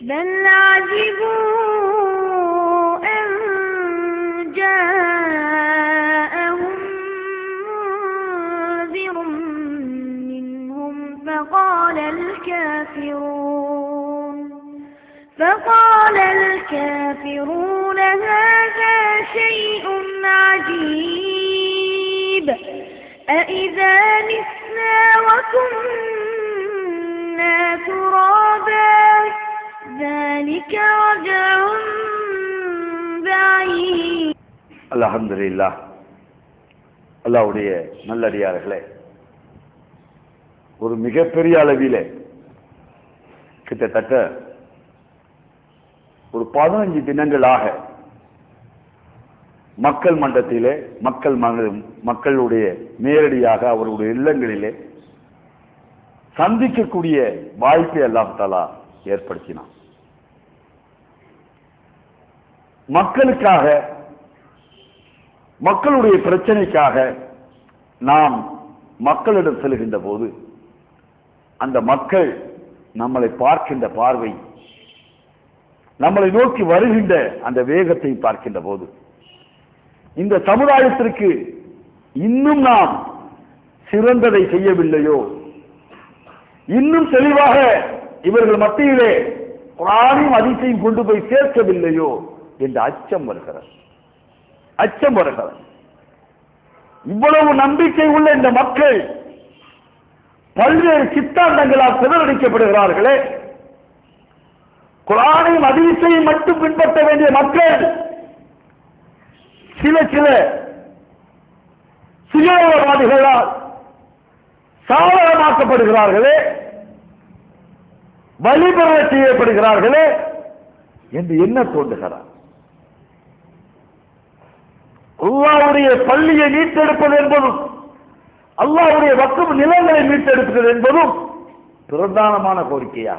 بل عجبوا أن جاءهم منذر منهم فقال الكافرون هذا شيء عجيب أإذا متنا وكنا ترابا ذلك رجع بعيد. அல்ஹம்துலில்லாஹ். அல்லாஹ்வுடைய நல்லடியார்களே, ஒரு மிகப்பெரிய அளவிலே கிட்டத்தட்ட ஒரு 15 தினங்களாக மக்கள் மன்றத்திலே மக்களுடைய நேரடியாக அவருடைய இல்லங்களிலே சந்திக்கக்கூடிய வாய்ப்பை அல்லாஹ் தஆலா ஏற்படுத்தினான். மக்களுக்காக, மக்களுடைய பிரச்சனைக்காக நாம் மக்களிடம் செல்கின்ற போது அந்த மக்கள் நம்மளை பார்க்கின்ற பார்வை, நம்மளை நோக்கி வருகின்ற அந்த வேகத்தை பார்க்கின்ற போது இந்த சமுதாயத்திற்கு இன்னும் நாம் சிறந்ததை செய்யவில்லையோ, இன்னும் தெளிவாக இவர்கள் மத்தியிலே குர்ஆனையும் ஹதீஸையும் கொண்டு போய் சேர்க்கவில்லையோ என்ற அச்சம் வருகிறது. இவ்வளவு நம்பிக்கை உள்ள இந்த மக்கள் பல்வேறு சித்தாந்தங்களால் சிதறடிக்கப்படுகிறார்களே, குர்ஆனையும் ஹதீஸையும் மட்டும் பின்பற்ற வேண்டிய மக்கள் சில சுயநலவாதிகளால் சாதகமாக்கப்படுகிறார்களே, வழிபெற செய்யப்படுகிறார்களே என்று என்ன தோன்றுகிறார்? அல்லாஹ்வுடைய பள்ளியை மீட்டெடுப்பது என்பதும் அல்லாஹ்வுடைய வக்ஃப் நிலங்களை மீட்டெடுப்பது என்பதும் பிரதானமான கோரிக்கையா?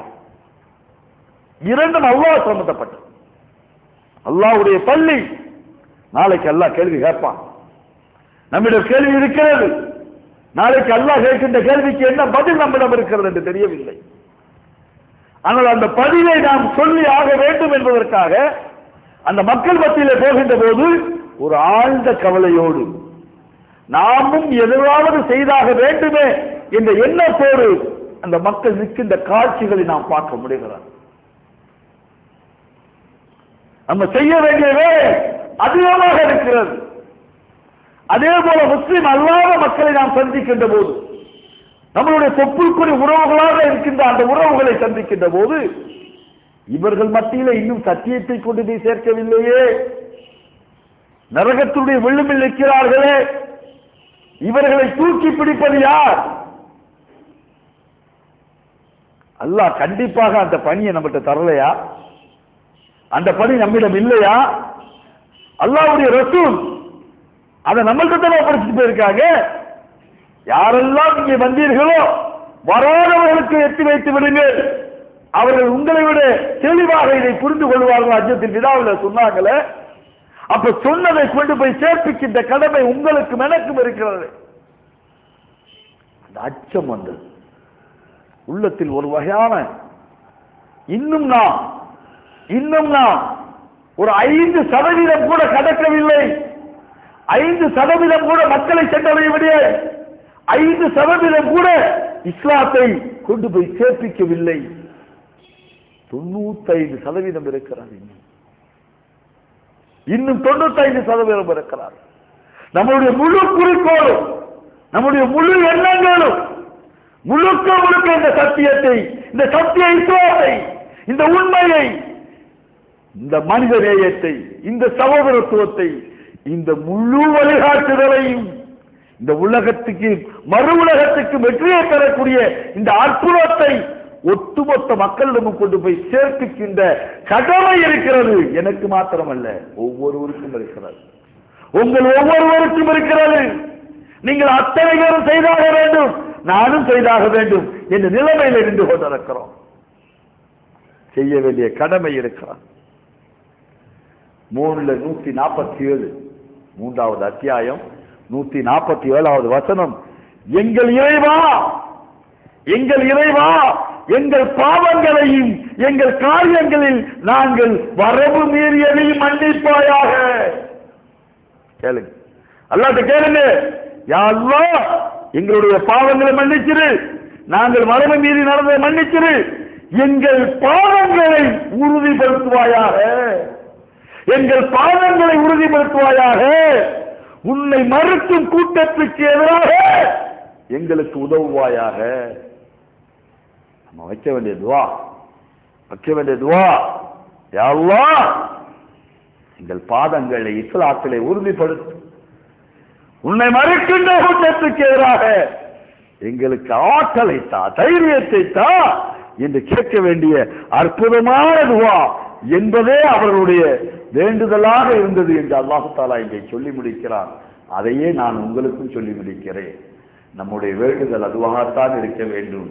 இரண்டும் அல்லாஹ் சம்பந்தப்பட்டது. அல்லாஹ்வுடைய பள்ளி, நாளைக்கு அல்லாஹ் கேள்வி கேட்பான். நம்மிடம் கேள்வி இருக்கிறது, நாளைக்கு அல்லாஹ் கேட்கின்ற கேள்விக்கு என்ன பதில் நம்மிடம் இருக்கிறது என்று தெரியவில்லை. ஆனால் அந்த பதிலை நாம் சொல்லி ஆக வேண்டும் என்பதற்காக அந்த மக்கள் மத்தியிலே போகின்ற போது ஒரு ஆழ்ந்த கவலையோடு நாமும் எதுவாவது செய்தாக வேண்டுமே என்ற எண்ணத்தோடு அந்த மக்கள் நிற்கின்ற காட்சிகளை நாம் பார்க்க முடிகிறது. நம்ம செய்ய வேண்டியவே அதிகமாக இருக்கிறது. அதே போல முஸ்லிம் அல்லாத மக்களை நாம் சந்திக்கின்ற போது, நம்மளுடைய தொப்புள்குறி உறவுகளாக இருக்கின்ற அந்த உறவுகளை சந்திக்கின்ற போது இவர்கள் மத்தியில இன்னும் சத்தியத்தை கொண்டு போய் சேர்க்கவில்லையே, நரகத்துடைய விளிம்பில் நிற்கிறார்களே, இவர்களை தூக்கி பிடிப்பது யார்? அல்லாஹ் கண்டிப்பாக அந்த பணியை நம்மகிட்ட தரலையா? அந்த பணி நம்மிடம் இல்லையா? அல்லாஹ்வுடைய ரசூல் அதை நம்மள்கிட்ட தான் ஒப்படைச்சிட்டு போயிருக்காங்க. யாரெல்லாம் இங்கே வந்தீர்களோ வராதவர்களுக்கு எட்டி வைத்து விடுங்கள், அவர்கள் உங்களை விட தெளிவாக இதை புரிந்து கொள்வார்கள். அஜத்தின் விதாவில் சொன்னாங்களே, அப்ப சொன்னதை கொண்டு போய் சேர்ப்பிக்கின்ற கடமை உங்களுக்கும் எனக்கும் இருக்கிறது. அந்த அச்சம் வந்தது உள்ளத்தில். ஒரு வகையான இன்னும் நாம் ஒரு 5% கூட கடக்கவில்லை, 5% கூட மக்களை சென்றடையவில்லை, 5% கூட இஸ்லாத்தை கொண்டு போய் சேர்ப்பிக்கவில்லை. 95% இருக்கிறார். இன்னும் 95% இருக்கிறார். நம்முடைய முழு குறிக்கோளும், நம்முடைய முழு எண்ணங்களும் முழுக்க இந்த சத்தியத்தை, இந்த சத்திய இஸ்லாத்தை, இந்த உண்மையை, இந்த மனித நேயத்தை, இந்த சகோதரத்துவத்தை, இந்த முழு வழிகாட்டுதலையும் இந்த உலகத்துக்கு மறு உலகத்துக்கு வெற்றியை பெறக்கூடிய இந்த அற்புதத்தை ஒட்டுமொத்த மக்களிடமும் கொண்டு போய் சேர்ப்பிக்கின்ற கடமை இருக்கிறது. எனக்கு மாத்திரமல்ல, ஒவ்வொருவருக்கும் இருக்கிறது. உங்கள் ஒவ்வொருவருக்கும் இருக்கிறது. நீங்கள் அத்தனை பேரும் செய்தாக வேண்டும், நானும் செய்தாக வேண்டும் என்ற நிலைமையில் இருந்து கொண்டிருக்கிறோம். செய்ய வேண்டிய கடமை இருக்கிறார். 147 3வது அத்தியாயம் 147வது வசனம், எங்கள் இறைவா எங்கள் பாவங்களையும் எங்கள் காரியங்களில் நாங்கள் வரம்பு மீறியதையும் மன்னிப்பாயாக. கேளுங்க, அல்லாஹ்ட்ட கேளுங்க, யா அல்லாஹ் எங்களுடைய பாவங்களை மன்னிச்சிரு, நாங்கள் வரம்பு மீறி நடந்ததை மன்னிச்சிரு, எங்கள் பாவங்களை உறுதிப்படுத்துவாயாக, எங்கள் பாவங்களை உறுதிப்படுத்துவாயாக, உன்னை மறுக்கும் கூட்டத்துக்கு எதிராக எங்களுக்கு உதவுவாயாக. நம்ம வைக்க வேண்டிய துவா, யா அல்லாஹ் எங்கள் பாதங்களை இஸ்லாத்திலே உறுதிப்படுத்து, உன்னை மறுக்கின்ற கூட்டத்துக்கு எதிராக எங்களுக்கு ஆற்றலை தா, தைரியத்தை தா என்று கேட்க வேண்டிய அற்புதமான துவா என்பதே அவர்களுடைய வேண்டுதலாக இருந்தது என்று அல்லாஹ் தஆலா இங்கே சொல்லி முடிக்கிறார். அதையே நான் உங்களுக்கும் சொல்லி முடிக்கிறேன். நம்முடைய வேண்டுதல் அதுவாகத்தான் இருக்க வேண்டும்.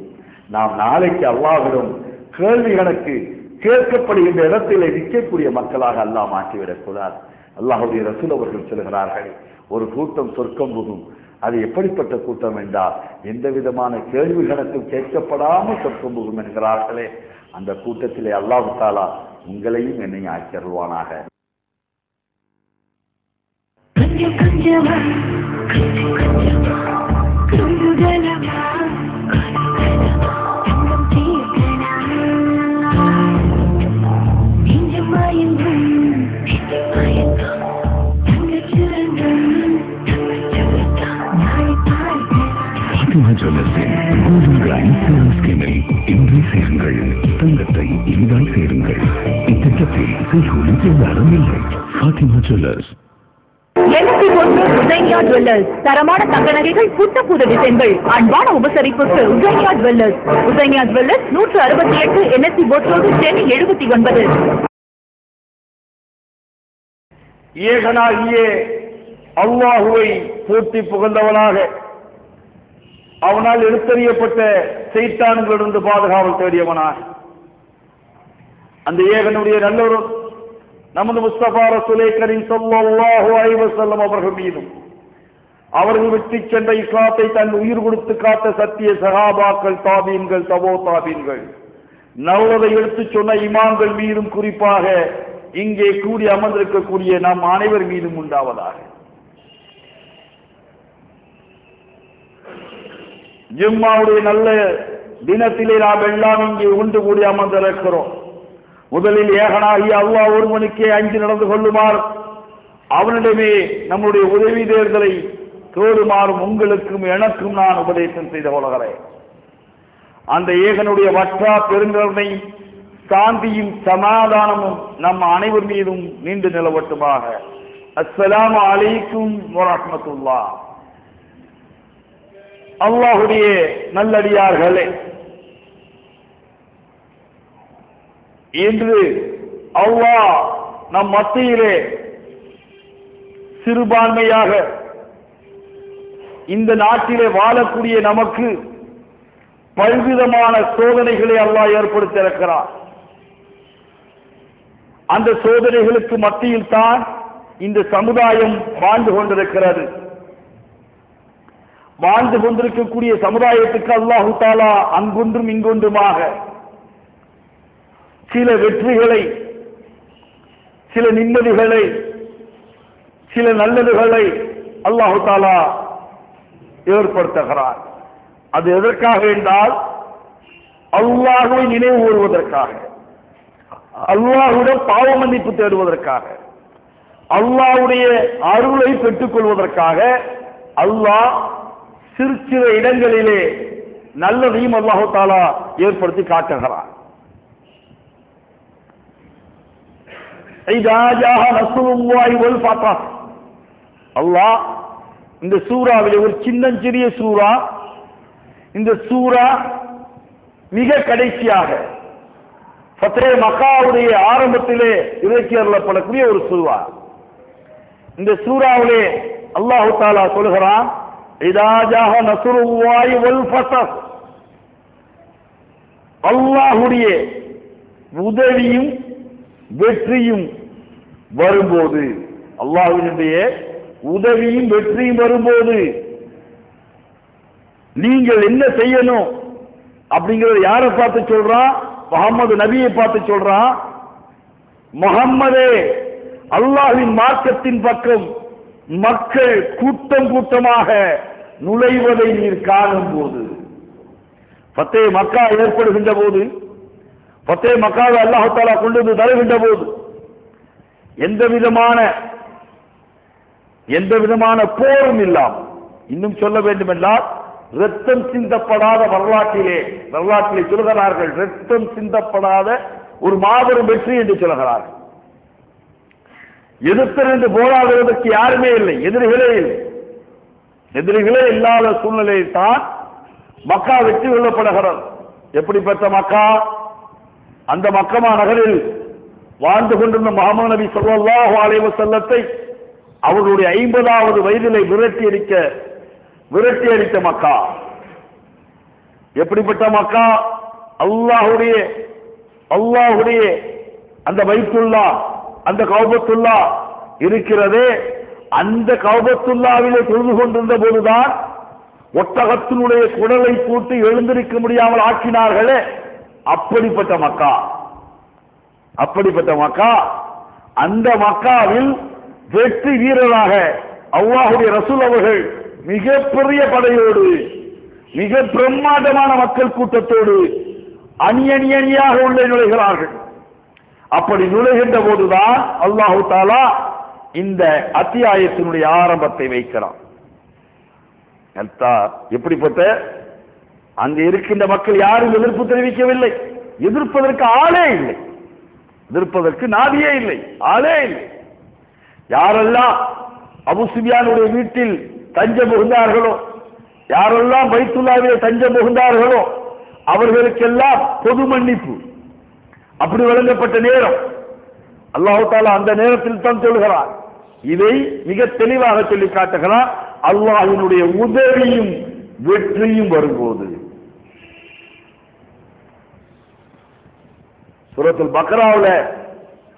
நாம் நாளைக்கு அல்லாஹ்விடம் கேள்வி கணக்கு கேட்கப்படுகின்ற இடத்திலே நிற்கக்கூடிய மக்களாக அல்லாஹ் மாற்றிவிடக்கூடாது. அல்லாஹ்வுடைய ரசூல் அவர்கள் சொல்கிறார்கள், ஒரு கூட்டம் சொர்க்கம் புகும். அது எப்படிப்பட்ட கூட்டம் என்றால் எந்த விதமான கேள்வி கணக்கும் கேட்கப்படாமல் சொர்க்கம் புகும் என்கிறார்களே, அந்த கூட்டத்திலே அல்லாஹ் தஆலா உங்களையும் என்னையும் ஆக்கியருள்வானாக. தங்கத்தை இனிதாய் சேருங்கள். இத்திட்டத்தில் செய்கூலி சேதாரம் இல்லை. ஃபாத்திமா ஜுவல்லர்ஸ். உதய்யா ஜுவல்லர்ஸ். தரமான தங்க நகைகள், புத்த புது டிசைன்கள், அன்பான உபசரிப்புக்கு Udayya jewellers. Udayya jewellers 168 NSC Bose road, Chennai 79. ஏகனாகிய அல்லாஹுவை போற்றி புகழ்ந்தவனாக அவனால் எடுத்தறியப்பட்ட சைத்தான்களிலிருந்து பாதுகாவல் தேடியவனாக அந்த ஏகனுடைய நல்லொரு நமது முஸ்தபா ரசூலே கரீம் ஸல்லல்லாஹு அலைஹி வஸல்லம் அவர்கள் மீதும் அவர்கள் விட்டு சென்ற இஸ்லாத்தை தன் உயிர் கொடுத்து காத்த சத்திய சஹாபாக்கள், தாபீன்கள், தபோ தாபீன்கள், நல்லதை எடுத்துச் சொன்ன இமாம்கள் மீதும் குறிப்பாக இங்கே கூடி அமர்ந்திருக்கக்கூடிய நம் அனைவர் மீதும் உண்டாவதாக. ஜும்மாவுடைய நல்ல தினத்திலே நாம் எல்லாம் இங்கே ஒன்று கூடி அமர்ந்திருக்கிறோம். முதலில் ஏகனாகி அல்லாஹ் ஒருவனுக்கே அஞ்சு நடந்து கொள்ளுமாறு அவனிடமே நம்முடைய உதவி தேர்தலை தோடுமாறும் உங்களுக்கும் எனக்கும் நான் உபதேசம் செய்து கொள்கிறேன். அந்த ஏகனுடைய வற்றா பெருங்கருணை, சாந்தியும் சமாதானமும் நம் அனைவர் மீதும் நீண்டு நிலவட்டுமாக. அஸ்ஸலாமு அலைக்கும் வரஹ்மத்துல்லாஹ். அல்லாஹுடைய நல்லடியார்களே, இன்று அல்லாஹ் நம் மத்தியிலே சிறுபான்மையாக இந்த நாட்டிலே வாழக்கூடிய நமக்கு பல்விதமான சோதனைகளை அல்லாஹ் ஏற்படுத்தியிருக்கிறார். அந்த சோதனைகளுக்கு மத்தியில் தான் இந்த சமுதாயம் வாழ்ந்து கொண்டிருக்கிறது. வாழ்ந்து கொண்டிருக்கக்கூடிய சமுதாயத்துக்கு அல்லாஹு தஆலா அங்கொன்றும் இங்கொன்றுமாக சில வெற்றிகளை, சில நிம்மதிகளை, சில நல்லதுகளை அல்லாஹு தஆலா ஏற்படுத்துகிறார். அது எதற்காக என்றால் அல்லாஹ்வை நினைவு கூறுவதற்காக, அல்லாஹ்விடம் பாவ மன்னிப்பு தேடுவதற்காக, அல்லாஹ்வுடைய அருளை பெற்றுக் கொள்வதற்காக அல்லாஹ் சிறு சிறு இடங்களிலே நல்லதையும் அல்லாஹு தஆலா ஏற்படுத்தி காட்டுகிறார். அல்லாஹ் இந்த சூறாவிலே ஒரு சின்னஞ்சிறிய சூறா, இந்த சூறா மிக கடைசியாக ஃபத்ஹே மக்காவுடைய ஆரம்பத்திலே இறக்கி அருளப்படக்கூடிய ஒரு சூறா. இந்த சூறாவிலே அல்லாஹு தஆலா சொல்கிறான், இதா ஜாஅ நஸ்ருல்லாஹி வல் ஃபத்ஹ், அல்லாஹ்வுடைய உதவியும் வெற்றியும் வரும்போது, அல்லாஹ்வினுடைய உதவியும் வெற்றியும் வரும்போது நீங்கள் என்ன செய்யணும் அப்படிங்கறது யாரை பார்த்து சொல்றான்? முகமது நபியை பார்த்து சொல்றான், முகம்மதே, அல்லாஹ்வின் மார்க்கத்தின் பக்கம் மக்கள் கூட்டம் கூட்டமாக நுழைவதை நீர் காணும் போது, ஃபத்தே மக்கா ஏற்படுகின்ற போது, ஃபத்தே மக்காவை அல்லாஹ் தஆலா கொண்டு வந்து தருகின்ற போது எந்த விதமான போரும் இல்லாமல், இன்னும் சொல்ல வேண்டும் என்றால் ரத்தம் சிந்தப்படாத வரலாற்றிலே சொல்கிறார்கள், ரத்தம் சிந்தப்படாத ஒரு மாபெரும் வெற்றி என்று சொல்கிறார்கள். எதிர்த்து போராடுவதற்கு யாருமே இல்லை, எதிரிகளே இல்லாத சூழ்நிலையில் தான் மக்கா வெற்றி கொள்ளப்படுகிறது. எப்படிப்பட்ட மக்கா? அந்த மக்கமா நகரில் வாழ்ந்து கொண்டிருந்த முஹம்மது நபி ஸல்லல்லாஹு அலைஹி வஸல்லத்தை அவர்களுடைய 50வது வயதிலே விரட்டி அடித்த மக்கா. எப்படிப்பட்ட மக்கா? அல்லாஹ்வுடைய அந்த பைத்துல்லா, அந்த கௌபத்துல்லா இருக்கிறதே, அந்த கௌபத்துல்லாவிலே தொழுது கொண்டிருந்த போதுதான் ஒட்டகத்தினுடைய குடலை கூட்டி எழுந்திருக்க முடியாமல் ஆக்கினார்களே, அப்படிப்பட்ட மக்கா. அந்த மக்காவில் வெற்றி வீரராக அல்லாஹ்வுடைய ரசூல் அவர்கள் மிகப்பெரிய படையோடு, மிக பிரம்மாண்டமான மக்கள் கூட்டத்தோடு அணியணியாக உள்ளே நுழைகிறார்கள். அப்படி நுழைகின்ற போதுதான் அல்லாஹு தஆலா இந்த அத்தியாயத்தினுடைய ஆரம்பத்தை வைக்கிறான். எப்படிப்பட்ட அங்கு இருக்கின்ற மக்கள் யாரும் எதிர்ப்பு தெரிவிக்கவில்லை, எதிர்ப்பதற்கு ஆளே இல்லை, எதிர்ப்பதற்கு நாதியே இல்லை, ஆளே இல்லை. யாரெல்லாம் அபூ சுஃபியானுடைய வீட்டில் தஞ்சம் புகுந்தார்களோ, யாரெல்லாம் பைத்துல்லாவிலே தஞ்சம் புகுந்தார்களோ அவர்களுக்கெல்லாம் பொது மன்னிப்பு அப்படி வழங்கப்பட்ட நேரம். அல்லாஹ் தஆலா அந்த நேரத்தில் தான் சொல்கிறார், இதை மிக தெளிவாக சொல்லி காட்டுகிறார், அல்லாஹ்வினுடைய உதவியும் வெற்றியும் வரும்போது. சூரத்துல் பக்ராவுல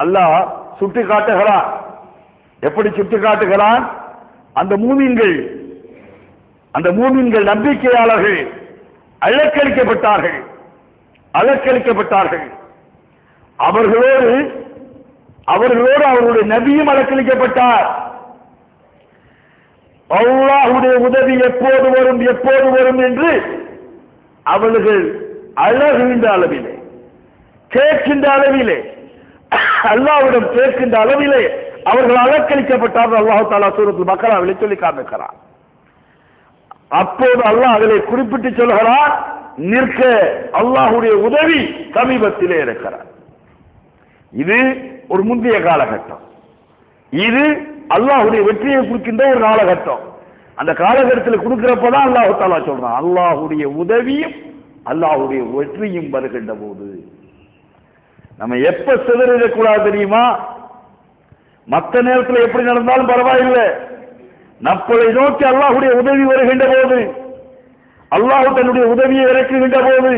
அல்லாஹ் சுட்டி காட்டுகிறான். எப்படி சுட்டி காட்டுகிறான்? அந்த மூமின்கள் நம்பிக்கையாளர்கள் அலக்களிக்கப்பட்டார்கள். அவர்களோடு அவர்களுடைய நபியும் அலக்களிக்கப்பட்டார். அல்லாஹ்வுடைய உதவி எப்போது வரும் என்று அவர்கள் அழகுகின்ற அளவிலே, கேட்கின்ற அளவிலே, அல்லாஹ்விடம் கேட்கின்ற அளவிலே அவர்கள் அலக்களிக்கப்பட்டார்கள். அல்லாஹ் தஆலா சூரத்துல் பக்ராவிலே சொல்லி காண்பிக்கிறார். அப்போது அல்லாஹ் அதிலே குறிப்பிட்டு சொல்கிறார், நிற்க அல்லாஹ்வுடைய உதவி சமீபத்திலே இருக்கிறார். இது ஒரு முந்தைய காலகட்டம், இது அல்லாஹ்வுடைய வெற்றியை குறிக்கின்ற ஒரு காலகட்டம். அந்த காலகட்டத்தில் கொடுக்கிறப்பதான் அல்லாஹ் தஆலா சொல்றான், அல்லாஹ்வுடைய உதவியும் அல்லாஹ்வுடைய வெற்றியும் வருகின்ற போது. நம்ம எப்ப சிதறிடக்கூடாது தெரியுமா? மற்ற நேரத்தில் எப்படி நடந்தாலும் பரவாயில்லை, நம்மளை நோக்கி அல்லாஹ்வுடைய உதவி வருகின்ற போது, அல்லாஹ் தன்னுடைய உதவியை இறக்குகின்ற போது,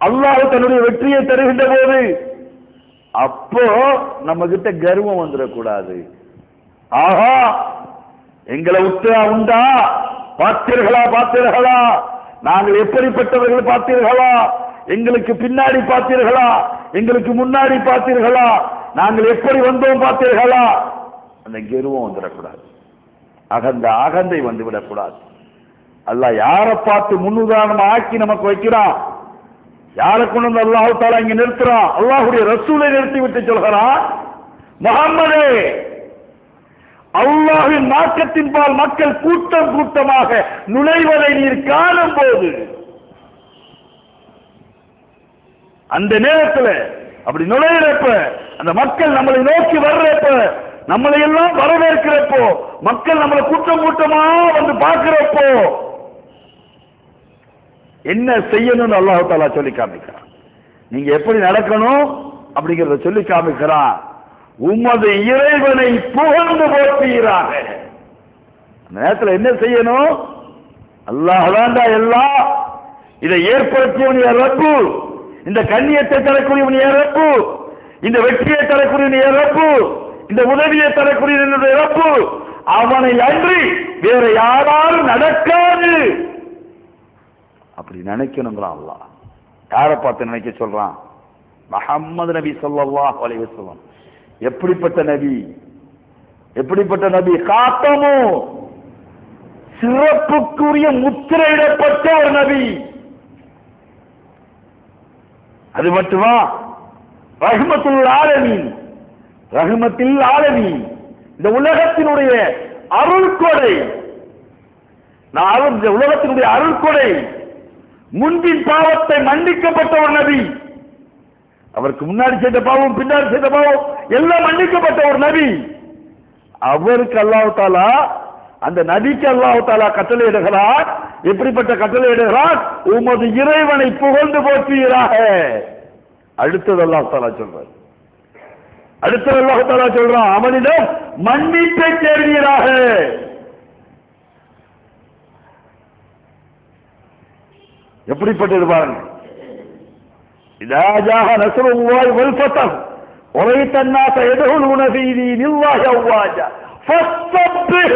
அல்லாஹ் தன்னுடைய வெற்றியை தருகின்ற போது, அப்போ நம்ம கிட்ட கர்வம் வந்துடக்கூடாது. ஆஹா, எங்களை உண்டா, பார்த்தீர்களா, நாங்கள் எப்படிப்பட்டவர்கள் பார்த்தீர்களா, எங்களுக்கு பின்னாடி பார்த்தீர்களா, எங்களுக்கு முன்னாடி பார்த்தீர்களா, நாங்கள் எப்படி வந்தோம் பார்த்தீர்களா, அந்த கர்வம் வந்துடக்கூடாது, அகந்தை வந்துவிடக்கூடாது. அல்லாஹ் யாரை பார்த்து முன்னுதாரணம் ஆக்கி நமக்கு வைக்கிறான், யாரை கொண்டு வந்து அல்லாஹ் தஆலா இங்க நிறுத்துறான்? அல்லாஹ்வுடைய ரசூலை நிறுத்தி விட்டு சொல்கிறான், முஹம்மதே, அல்லாஹ்வின் மார்க்கத்தின் பால் மக்கள் கூட்டம் கூட்டமாக நுழைவதை நீர் காணும் போது, அந்த நேரத்தில் அப்படி நுழையிறப்ப, அந்த மக்கள் நம்மளை நோக்கி வர்றப்ப, நம்மளை எல்லாம் வரவேற்கிறப்போ, மக்கள் நம்மளை கூட்டம் கூட்டமா வந்து பார்க்கிறப்போ என்ன செய்யணும்னு அல்லாஹ் தஆலா சொல்லி காமிக்கிறான். நீங்க எப்படி நடக்கணும் அப்படிங்கறத சொல்லி காமிக்கிறான். உமது இறைவனை புகழ்ந்து போற்றுகிறாங்க. அந்த நேரத்தில் என்ன செய்யணும்? அல்லாஹ் தான்டா எல்லாம், இதை ஏற்படுத்தியவன் யார்? ரப்பு. இந்த கண்ணியத்தை தரக்கூடியவன் யார்? ரப்பு. இந்த வெற்றியை தரக்கூடியவன் யார்? ரப்பு. இந்த உதவியை தரக்கூடியவனுடைய ரப்பு. அவனை அன்றி வேற யாராலும் நடக்காது அப்படி நினைக்கணுங்கிறான் அல்லாஹ். யாரை பார்த்து நினைக்க சொல்றான்? முஹம்மது நபி ஸல்லல்லாஹு அலைஹி வஸல்லம். எப்படிப்பட்ட நபி, எப்படிப்பட்ட நபி? காத்தமு, சிறப்புக்குரிய முத்திரையிடப்பட்ட ஒரு நபி. அது மட்டுமா? ரஹ்மத்துல் ஆலமீன், ரஹ்மத்துல் ஆலமீன், இந்த உலகத்தினுடைய அருள்கொடை, இந்த உலகத்தினுடைய அருள்கொடை, முன்பின் பாவத்தை மன்னிக்கப்பட்ட ஒரு நபி. அவருக்கு முன்னாடி செய்த பாவம், பின்னாடி செய்த பாவம் எல்லாம் மன்னிக்கப்பட்ட ஒரு நபி. அவருக்கு அல்லாஹ் தஆலா, அந்த நபிக்கு அல்லாஹ் தஆலா கட்டளையிடுகிறார். எப்படிப்பட்ட கட்டளையிடுகிறார்? உமது இறைவனை புகழ்ந்து போற்றுவீராக. அடுத்தது அல்லாஹ் தஆலா சொல்றார், அடுத்தது அல்லாஹ் தஆலா சொல்றான், அவனிடம் மன்னிப்பை தேடுவீராக. எப்படிப்பட்டது பாருங்க. இதா ஜாஅ நஸ்ருல்லாஹி வல் ஃபத்ஹ் வரைத الناس يدخلون في دين الله أفواجا فسبح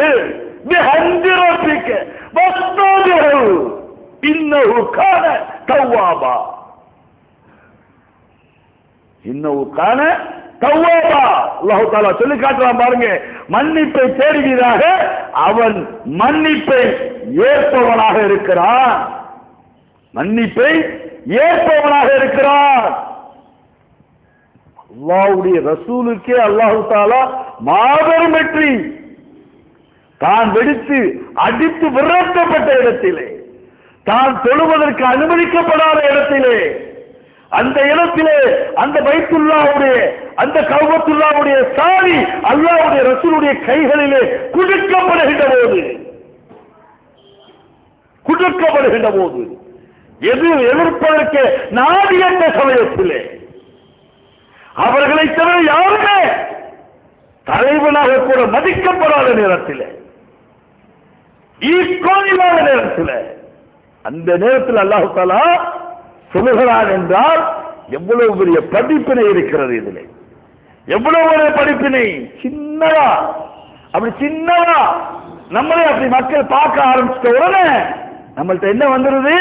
بحمد ربك واستغفره إنه كان توابا. இன்னஹு கான தவ்வாபா. அல்லாஹ் தஆலா சொல்லி காட்டுறான் பாருங்க, மன்னிப்பை தேடுவீராக, அவன் மன்னிப்பை ஏற்பவனாக இருக்கிறான், மன்னிப்பை ஏற்பவனாக இருக்கிறான். அல்லாஹ்வுடைய ரசூலுக்கே அல்லாஹ் தஆலா மாபெரும் வெற்றி. தான் வெடித்து அடித்து விரட்டப்பட்ட இடத்திலே, தான் தொழுவதற்கு அனுமதிக்கப்படாத இடத்திலே, அந்த இடத்திலே அந்த பைத்துல்லாஹ்வுடைய, அந்த கஅபத்துல்லாஹ்வுடைய சாவி அல்லாஹ்வுடைய ரசூலுடைய கைகளிலே குடுக்கப்படுகின்ற போது எது எதிர்ப்பதற்கு நாடியற்ற சமயத்திலே, அவர்களை தவிர யாருமே தலைவனாக கூட மதிக்கப்படாத நேரத்தில், ஈக்கோனில்லாத நேரத்தில், அந்த நேரத்தில் அல்லாஹ் தஆலா சொல்லுகிறான் என்றால் எவ்வளவு பெரிய படிப்பினை இருக்கிறது இதில், எவ்வளவு பெரிய படிப்பினை. சின்னதா, அப்படி சின்னதா நம்மளே அப்படி மக்கள் பார்க்க ஆரம்பிச்சிட்ட உடனே நம்மள்ட்ட என்ன வந்துருது?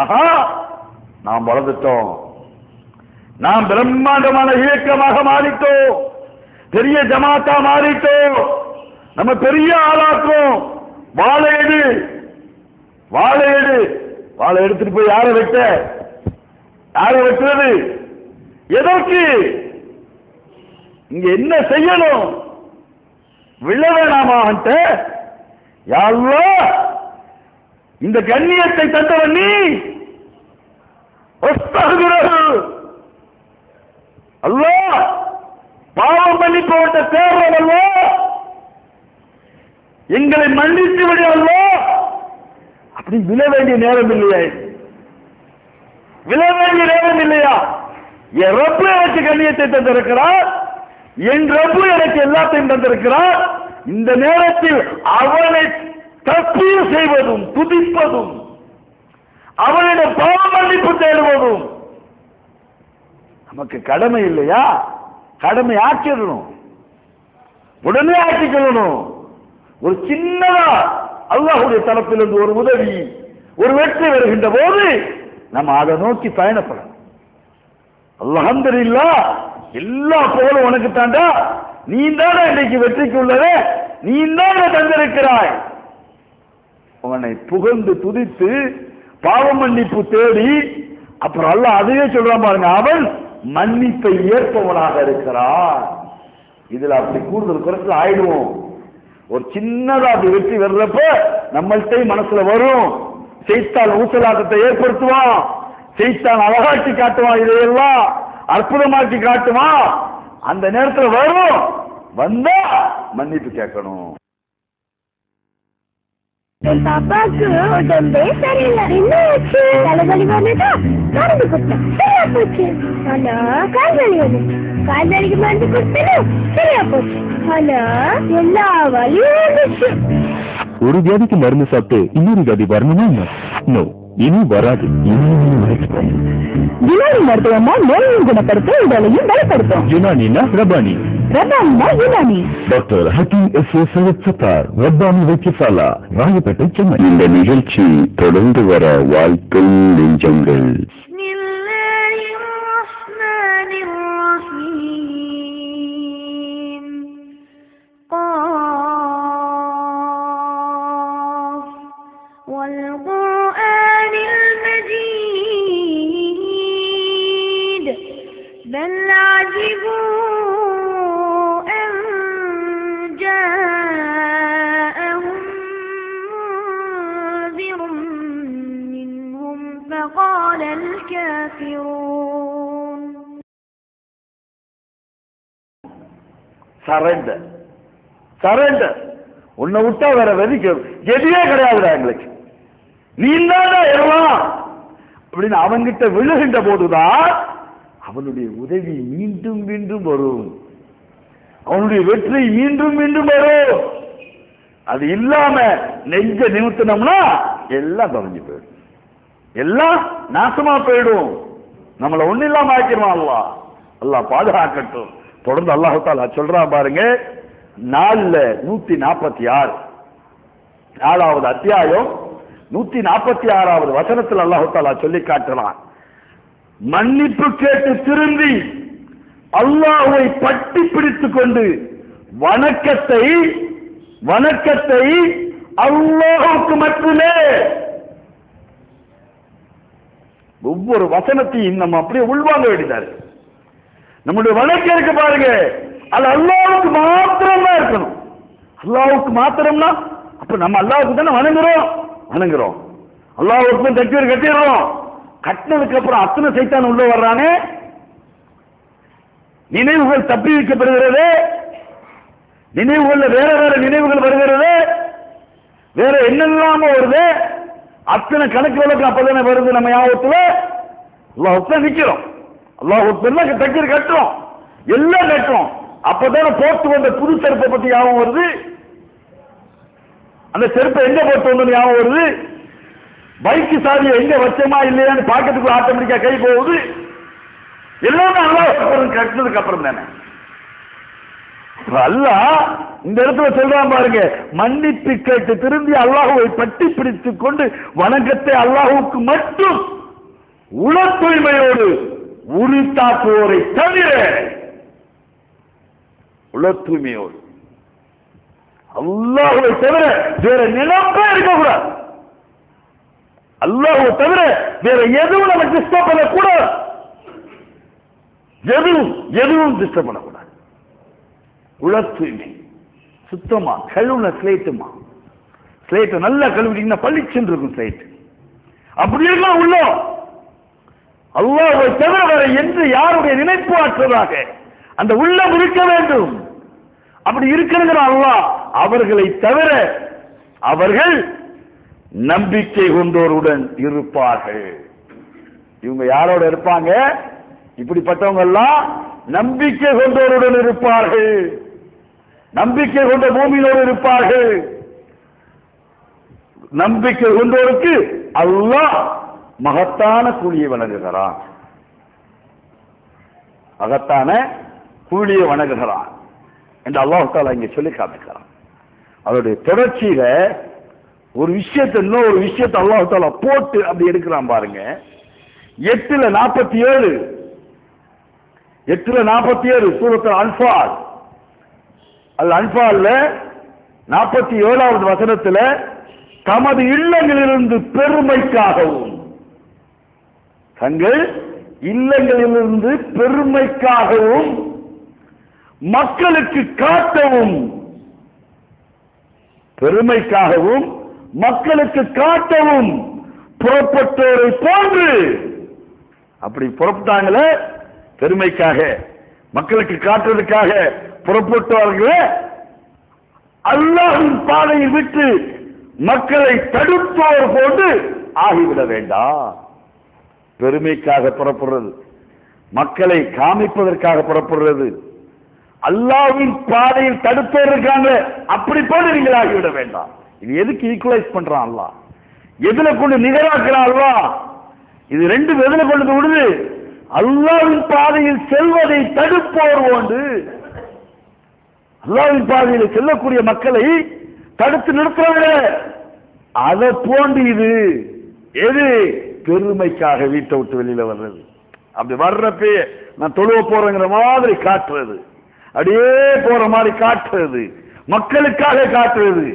ஆஹா, நாம் வளர்ந்துட்டோம், நாம் பிரம்மாண்டமான இயக்கமாக மாறிட்டோம், பெரிய ஜமாத்தா மாறிட்டோம், நம்ம பெரிய ஆளாக்கும். வாழை எடு, வாழை எடு, வாழை எடுத்துட்டு போய் யாரை வெட்ட, யாரை வெட்டுறது? எதற்கு? இங்க என்ன செய்யணும்? விழ வேணாமா? யா அல்லாஹ், இந்த கண்ணியத்தை தந்தவன் நீ. அல்லாஹ், பாவம் மன்னிப்பவன்ட்ட தேடுறோம் அல்லாஹ், எங்களை மன்னித்து விடு அல்லாஹ். அப்படி விழ வேண்டிய நேரம் இல்லையா? விழ வேண்டிய நேரம் இல்லையா? என் ரப்பு எனக்கு கண்ணியத்தை தந்திருக்கிறார், என் ரப்பு எனக்கு எல்லாத்தையும் தந்திருக்கிறார். இந்த நேரத்தில் அவனை தஸ்பீஹ் செய்வதும் துதிப்பதும், அவனிடம் பாவ மன்னிப்பு தேடுவதும் நமக்கு கடமை இல்லையா? கடமை ஆக்கிடணும், உடனே ஆக்கிக்கொள்ளணும். ஒரு சின்னதா அல்லாஹ்வுடைய தரப்பிலிருந்து ஒரு உதவி, ஒரு வெற்றி வருகின்ற போது நம்ம அதை நோக்கி பயணப்படணும். அல்ஹம்துலில்லாஹ், எல்லா புகழும் உனக்கு தாண்டா, நீ தானே இன்னைக்கு வெற்றிக்கு உள்ளதே, நீ தானே தந்திருக்கிறாய். அவனை புகழ்ந்து துதித்து பாவ மன்னிப்பு தேடி, அப்புறம் அல்லாஹ் அதையே சொல்றான் பாருங்க, அவன் மன்னிப்பை ஏற்பவனாக இருக்கிறான். இதுல அப்படி கூடுதல் குறைச்சல் ஆயிடுவோம். ஒரு சின்னதா அப்படி வெற்றி வர்றப்ப நம்மள்கிட்ட மனசுல வரும், செய்தான் ஊசலாட்டத்தை ஏற்படுத்துவான், செய்தான் அழகாட்டி காட்டுவான், இதையெல்லாம் அற்புதமாக்கி காட்டுவான். அந்த நேரத்தில் வரும், வந்தா மன்னிப்பு கேட்கணும். என் பாப்பாக்கு உடம்பே சரியில்லை. என்ன ஆச்சு? தலைவலி வந்ததா? மருந்து கொடுத்தேன், சரியா போச்சு. ஆனா கால்வலி வந்து, கால்வலிக்கு மருந்து கொடுத்தேன், சரியா போச்சு. ஆனா எல்லா வலியும் வந்துச்சு. ஒரு வியாதிக்கு மருந்து சாப்பிட்டு இன்னொரு வியாதி வரணுமா? நோ, இனி வராது. யுனானி மருத்துவமா நோயையும் குணப்படுத்த, உடலையும் பலப்படுத்தும். யுனானினா ரபானி, ரபானினா யுனானி. Doctor Hakeem S A. சையத் சத்தார், ரப்பானி வைத்தியசாலா, ராயப்பேட்டை, சென்னை. இந்த நிகழ்ச்சி தொடர்ந்து வர வாழ்த்தும் நெஞ்சங்கள். சரண்டர். சரண்டர். உன்னை விட்டா வேற எதுவே கிடையாதுடா எங்களுக்கு, நீ தான்டா எல்லாம் அப்படின்னு அவன்கிட்ட விழுகின்ற போதுதான் அவனுடைய உதவி மீண்டும் மீண்டும் வரும், அவனுடைய வெற்றி மீண்டும் மீண்டும் வரும். அது இல்லாம நெஞ்ச நிமித்தினோம்னா எல்லாம் தொலைஞ்சு போயிடும், எல்லாம் நாசமா போயிடும், நம்மளை ஒண்ணு இல்லாம ஆக்கிடுவான். அல்லாஹ் அல்லாஹ் பாதுகாக்கட்டும். தொடர்ந்து அல்லாஹ் தஆலா சொல்றான் பாருங்க, 146 4வது அத்தியாயம் 146வது வசனத்தில் அல்லாஹ் தஆலா சொல்லி காட்டுறான், மன்னிப்பு கேட்டு திரும்பி அல்லாஹ்வை பற்றி பிடித்துக் கொண்டு வணக்கத்தை அல்லாஹ்வுக்கு மட்டுமே. ஒவ்வொரு வசனத்தையும் நம்ம அப்படியே உள்வாங்க வேண்டியதாரு. நம்முடைய வணக்கம் இருக்கு பாருங்க, அது அல்லாஹ்வுக்கு மாத்திரம் தான் இருக்கணும். அல்லாஹ்வுக்கு மாத்திரம்னா அப்ப நம்ம அல்லாஹ்வுக்கு தானே வணங்குறோம். அல்லாஹ்வுக்கு தக்பீர் கட்டிடுறோம். கட்டினதுக்கு அப்புறம் அத்தனை சைத்தான் உள்ள வர்றானே, நினைவுகள் தப்பி வைக்கப்படுகிறது, நினைவுகள்ல வேற வேற நினைவுகள் வருகிறது, வேற என்னெல்லாமோ வருது, அத்தனை கணக்கு வழக்கு அப்பதானே வருது நம்ம ஞாபகத்துல. அல்லாஹ்வுக்கு நிக்கிறோம், அல்லாஹ்வுக்கு தக்பீர் கட்டுறோம், எல்லாம் கட்டுறோம். அப்பதானே போட்டு வந்த புது செருப்பை பத்தி ஞாபகம் வருது, அந்த செருப்பை எங்க போட்டு வந்து ஞாபகம் வருது, பைக்கு சாதியை எங்க வச்சமா இல்லையான்னு பாக்கெட்டுக்குள்ள ஆட்டோமேட்டிக்கா கை போகுது, எல்லாமே அல்லாஹ் கட்டினதுக்கு அப்புறம் தானே. அல்லாஹ் இந்த இடத்துல சொல்றான் பாருங்க, மன்னிப்பு கேட்டு திரும்பி அல்லாஹ்வை பற்றி பிடித்துக் கொண்டு வணக்கத்தை அல்லாஹ்வுக்கு மட்டும் உள தூய்மையோடு உரித்தாக்குவோரை தவிர, உள தூய்மையோடு அல்லாஹ்வை தவிர வேற நினைப்பே இருக்கக்கூடாது, அல்லாஹ்வை தவிர வேற எதுவும் நம்ம டிஸ்டர்ப் பண்ணக்கூடாது, எதுவும் டிஸ்டர்ப் பண்ணக்கூடாது. உள தூய்மை சுத்தமா கழுவுன ஸ்லேட்டுமா, ஸ்லேட் நல்லா கழுவிட்டீங்கன்னா பளிச்சுன்னு இருக்கும் ஸ்லேட், அப்படி இருக்கலாம் உள்ள. அல்லாஹ்வை தவிர வேற என்று யாருடைய நினைப்பு ஆற்றதாக அந்த உள்ளம் இருக்க வேண்டும். அப்படி இருக்கிற அல்லாஹ் அவர்களை தவிர அவர்கள் நம்பிக்கை கொண்டோருடன் இருப்பார்கள். இவங்க யாரோட இருப்பாங்க? இப்படிப்பட்டவங்க எல்லாம் நம்பிக்கை கொண்டோருடன் இருப்பார்கள், நம்பிக்கை கொண்ட பூமியோடு இருப்பார்கள். நம்பிக்கை கொண்டோருக்கு அல்லாஹ் மகத்தான கூலியை வழங்குகிறான், மகத்தான கூலியை வழங்குகிறான் என்று அல்லாஹ் தஆலா இங்கே சொல்லி காமிக்கிறான். அவருடைய தொடர்ச்சியில ஒரு விஷயத்தை இன்னொரு விஷயத்தை அல்லாஹ் தஆலா போட்டு அப்படி எடுக்கிறான் பாருங்க. 8:47 சூரத்துல் அன்ஃபால், அன்ஃபால்ல 47வது வசனத்துல, தமது இல்லங்களிலிருந்து பெருமைக்காகவும், தங்கள் இல்லங்களிலிருந்து பெருமைக்காகவும் மக்களுக்கு காட்டவும், பெருமைக்காகவும் மக்களுக்கு காட்டவும் புறப்பட்டோரை போன்று. அப்படி புறப்பட்டாங்களே, பெருமைக்காக மக்களுக்கு காட்டுறதுக்காக புறப்பட்டவர்களே, அல்லாஹ்வின் பாதையை விட்டு மக்களை தடுப்போர் போன்று ஆகிவிட வேண்டாம். பெருமைக்காக புறப்படுறது, மக்களை காமிப்பதற்காக புறப்படுறது, அல்லாஹ்வின் பாதையில் தடுப்போர் இருக்காங்க, அப்படி போல நீங்கள் ஆகிவிட வேண்டாம். இது எதுக்கு ஈக்குவலைஸ் பண்றான் அல்லாஹ்? எதுல கொண்டு நிகராக்குறான் அல்லாஹ்? இது ரெண்டும் எதுல கொண்டு விடுது? அல்லாஹ்வின் பாதையில் செல்வதை தடுப்போர் போன்று, அல்லாஹ்வின் பாதையில் செல்லக்கூடிய மக்களை தடுத்து நிறுத்துறாங்க, அதை போன்று இது. எது? பெருமைக்காக வீட்டை விட்டு வெளியில வர்றது, அப்படி வர்றப்பே நான் தொழுவ போறேங்கிற மாதிரி காட்டுறது, அப்படியே போற மாதிரி காட்டுறது, மக்களுக்காக காட்டுறது,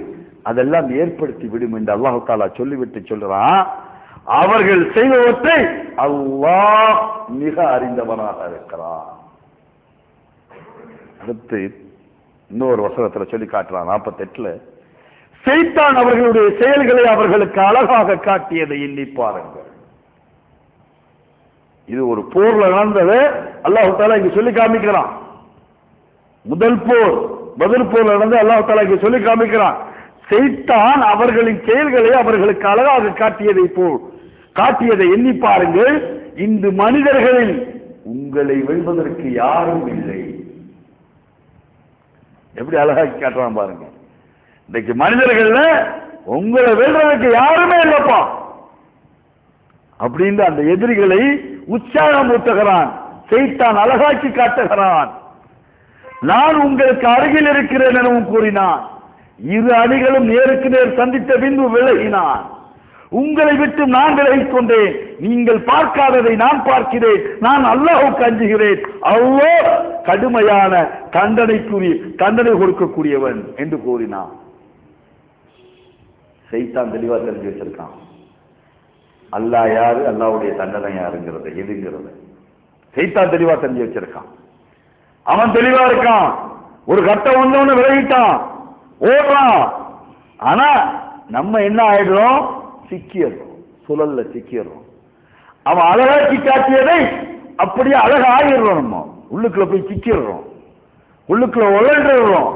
அதெல்லாம் ஏற்படுத்தி விடும் என்று அல்லாஹ் தஆலா சொல்லிவிட்டு சொல்றான், அவர்கள் செய்வதை அல்லாஹ் மிக அறிந்தவனாக இருக்கிறான். அடுத்து இன்னொரு வசனத்துல சொல்லி காட்டுறான் 48ல, சைத்தான் அவர்களுடைய செயல்களை அவர்களுக்கு அழகாக காட்டியதை எண்ணி பாருங்கள். இது ஒரு போர்ல நடந்தது அல்லாஹ் தஆலா இங்க சொல்லி காமிக்கிறான். முதல் போர் பதில் போர் நடந்து அல்லாஹ் தஆலா சொல்லி காமிக்கிறான். சைத்தான் அவர்களின் செயல்களை அவர்களுக்கு அழகாக காட்டியதை எண்ணி பாருங்கள். இந்த மனிதர்களில் உங்களை வெல்வதற்கு யாரும் இல்லை. எப்படி அழகாக்கி காட்டுறான் பாருங்க. இன்னைக்கு மனிதர்கள்ல உங்களை வெல்றதுக்கு யாருமே இல்லப்பா அப்படின்னு அந்த எதிரிகளை உற்சாகம் ஊட்டுகிறான். சைத்தான் அழகாக்கி காட்டுகிறான். நான் உங்களுக்கு அருகில் இருக்கிறேன் எனவும் கூறினான். இரு அணிகளும் நேருக்கு நேர் சந்தித்த பின்பு விலகினான். உங்களை விட்டு நான் விலகிக் கொண்டேன். நீங்கள் பார்க்காததை நான் பார்க்கிறேன். நான் அல்லாஹ்வுக்கு அஞ்சுகிறேன். அல்லாஹ் கடுமையான தண்டனை கொடுக்கக்கூடியவன் என்று கூறினான். சைத்தான் தெளிவா தெரிஞ்சு வச்சிருக்கான். அல்லாஹ் யாரு, அல்லாஹ்வுடைய தண்டனை யாருங்கிறது எதுங்கிறது சைத்தான் தெளிவா தெரிஞ்சு வச்சிருக்கான். அவன் தெளிவா இருக்கான். ஒரு கட்டம் வந்தவன விலகிட்டான், ஓடுறான். ஆனா நம்ம என்ன ஆயிடுறோம், சிக்கிடுறோம், சுழல்ல சிக்கிடுறோம். அவன் அழகாக்கி காட்டியதை அப்படியே அழகா ஆகிடுறோம். நம்ம உள்ளுக்குள்ள போய் சிக்கிடுறோம், உள்ளுக்குள்ள உழன்றோம்.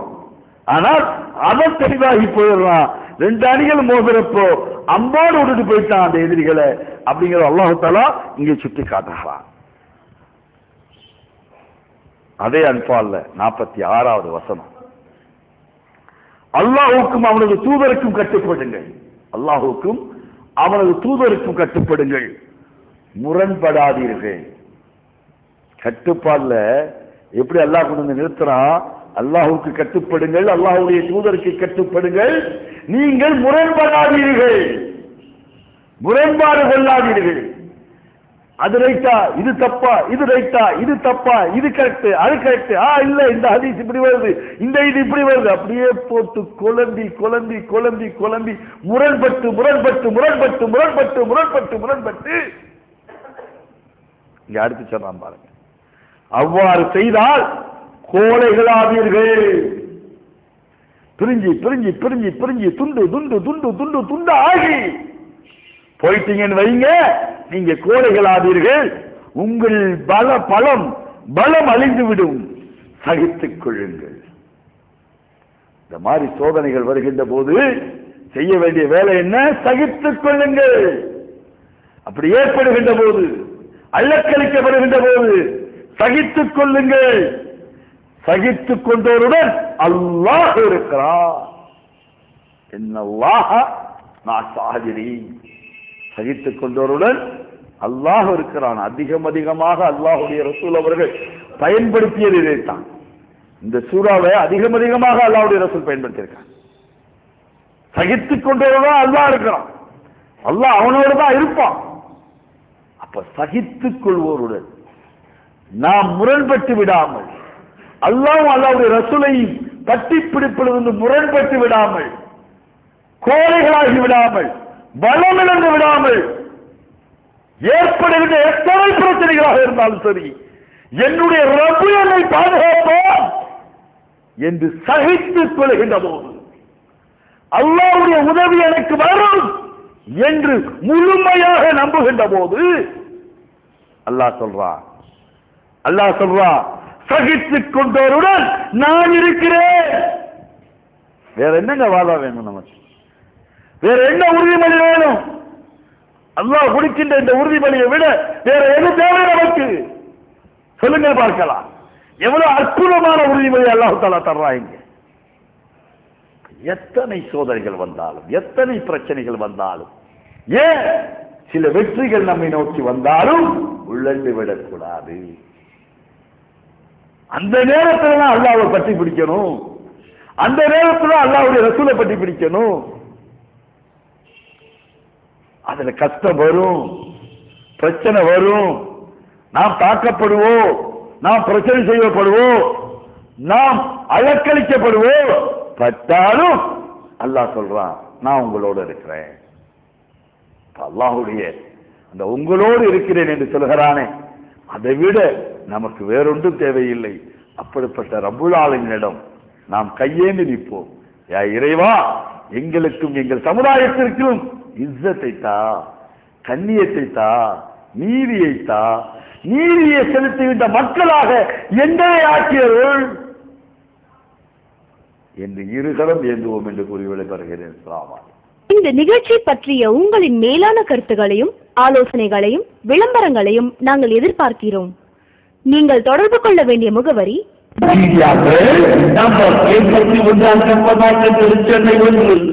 ஆனால் அவன் தெளிவாகி போயிடுறான். ரெண்டு அணிகள் மோதுறப்போ அம்போடு விட்டுட்டு போயிட்டான் அந்த எதிரிகளை அப்படிங்கிற அல்லாஹ் தஆலா இங்கே சுட்டி காட்டுகிறான். அதே அன்பால்ல 46வது வசனம், அல்லாஹ்வுக்கும் அவனது தூதருக்கும் கட்டுப்படுங்கள். அல்லாஹ்வுக்கும் அவனது தூதருக்கும் கட்டுப்படுங்கள், முரண்படாதீர்கள். கட்டுப்பாடுல எப்படி அல்லாஹ் கொண்டு வந்து நிறுத்துறான், அல்லாஹ்வுக்கு கட்டுப்படுங்கள், அல்லாஹ்வுடைய தூதருக்கு கட்டுப்படுங்கள், நீங்கள் முரண்படாதீர்கள், முரண்பாடு கொள்ளாதீர்கள். அது ரைட்டா, இது தப்பா, இது ரைட்டா, இது தப்பா, இது கரெக்ட், அது கரெக்ட், இல்ல இந்த ஹதீஸ் இப்படி வருது, இந்த இது இப்படி வருது, அப்படியே போட்டு குழம்பி குழம்பி குழம்பி குழம்பி முரண்பட்டு முரண்பட்டு முரண்பட்டு முரண்பட்டு முரண்பட்டு முரண்பட்டு இங்க அடுத்து சொன்னான் பாருங்க. அவ்வாறு செய்தால் கோழைகளாவீர்கள். பிரிஞ்சு பிரிஞ்சு பிரிஞ்சு பிரிஞ்சு துண்டு துண்டு துண்டு துண்டு துண்டு ஆகி போயிட்டீங்கன்னு வைங்க, நீங்க கோழைகளாவீர்கள். உங்கள் பலம் அழிந்து விடும், சகித்துக் கொள்ளுங்கள். இந்த மாதிரி சோதனைகள் வருகின்ற போது செய்ய வேண்டிய வேலை என்ன, சகித்துக் கொள்ளுங்கள். அப்படி ஏற்படுகின்ற போது, அள்ளக்களிக்கப்படுகின்ற போது சகித்துக் கொள்ளுங்கள். சகித்துக் கொண்டோருடன் அல்லாஹ் இருக்கிறார். இன்னல்லாஹ மஅஸ்-ஸாபிரீன். சகித்துக் கொண்டோருடன் அல்லாஹ் இருக்கிறான். அதிகமாக அல்லாஹ்வுடைய ரசூல் அவர்கள் பயன்படுத்தியது இதைத்தான். இந்த சூறாவை அதிகமாக அல்லாஹ்வுடைய ரசூல் பயன்படுத்தியிருக்கான். சகித்துக் கொண்டோருடன் அல்லாஹ் இருக்கிறான். அல்லாஹ் அவனோடு தான் இருப்பான். அப்ப சகித்துக் கொள்வோருடன் நாம் முரண்பட்டு விடாமல், அல்லாஹ்வும் அல்லாஹ்வுடைய ரசூலை தட்டி பிடிப்பதிலிருந்து முரண்பட்டு விடாமல், கோழைகளாகி விடாமல், பலம் இழந்து விடாமல், ஏற்படுகின்ற எத்தனை பிரச்சனைகளாக இருந்தாலும் சரி, என்னுடைய ரப்பு என்னை பாதுகாப்பான் என்று சகித்துக் கொள்கின்ற போது, அல்லாஹ்வுடைய உதவி எனக்கு வரும் என்று முழுமையாக நம்புகின்ற போது அல்லாஹ் சொல்றான் சகித்துக் கொண்டோருடன் நான் இருக்கிறேன். வேற என்னங்க வாழ வேணும் நமக்கு? வேற என்ன உறுதிமொழி வேணும்? அல்லாஹ் கொடுக்கின்ற இந்த உறுதிமொழியை விட வேற என்ன தேவை நமக்கு? சொல்லுங்க பார்க்கலாம். எவ்வளவு அற்புதமான உறுதிமொழி அல்லாஹ் தஆலா தர்றாங்க. எத்தனை சோதனைகள் வந்தாலும், எத்தனை பிரச்சனைகள் வந்தாலும், ஏன் சில வெற்றிகள் நம்மை நோக்கி வந்தாலும் உள்ளண்டு விடக்கூடாது. அந்த நேரத்தில் அல்லாஹ்வை பற்றி பிடிக்கணும். அந்த நேரத்தில் அல்லாஹ்வுடைய ரசூலை பற்றி பிடிக்கணும். அதுல கஷ்டம் வரும், பிரச்சனை வரும், நாம் தாக்கப்படுவோம், நாம் பிரச்சனை செய்யப்படுவோம், நாம் அலக்களிக்கப்படுவோம். பட்டாலும் அல்லாஹ் சொல்றான் நான் உங்களோடு இருக்கிறேன். அல்லாஹ்வுடைய அந்த உங்களோடு இருக்கிறேன் என்று சொல்கிறானே, அதை விட நமக்கு வேறொன்றும் தேவையில்லை. அப்படிப்பட்ட ரப்புல் ஆலமீனிடம் நாம் கையேந்தி நிற்போம். யா இறைவா, எங்களுக்கும் எங்கள் சமுதாயத்திற்கும் இஸ்ஸத்தை தா, கண்ணியத்தை தா, நீதியை தா, நீதியை செலுத்துகின்ற மக்களாக எங்களை ஆக்கியவர்கள். என்று இருகரம் ஏந்துவோம் என்று கூறி விடைபெறுகிறேன். அஸ்ஸலாமு அலைக்கும். இந்த நிகழ்ச்சி பற்றிய உங்களின் மேலான கருத்துகளையும் ஆலோசனைகளையும் விளம்பரங்களையும் நாங்கள் எதிர்பார்க்கிறோம். நீங்கள் தொடர்பு கொள்ள வேண்டிய முகவரி நம்பர் 81 திருச்சென்னை 1.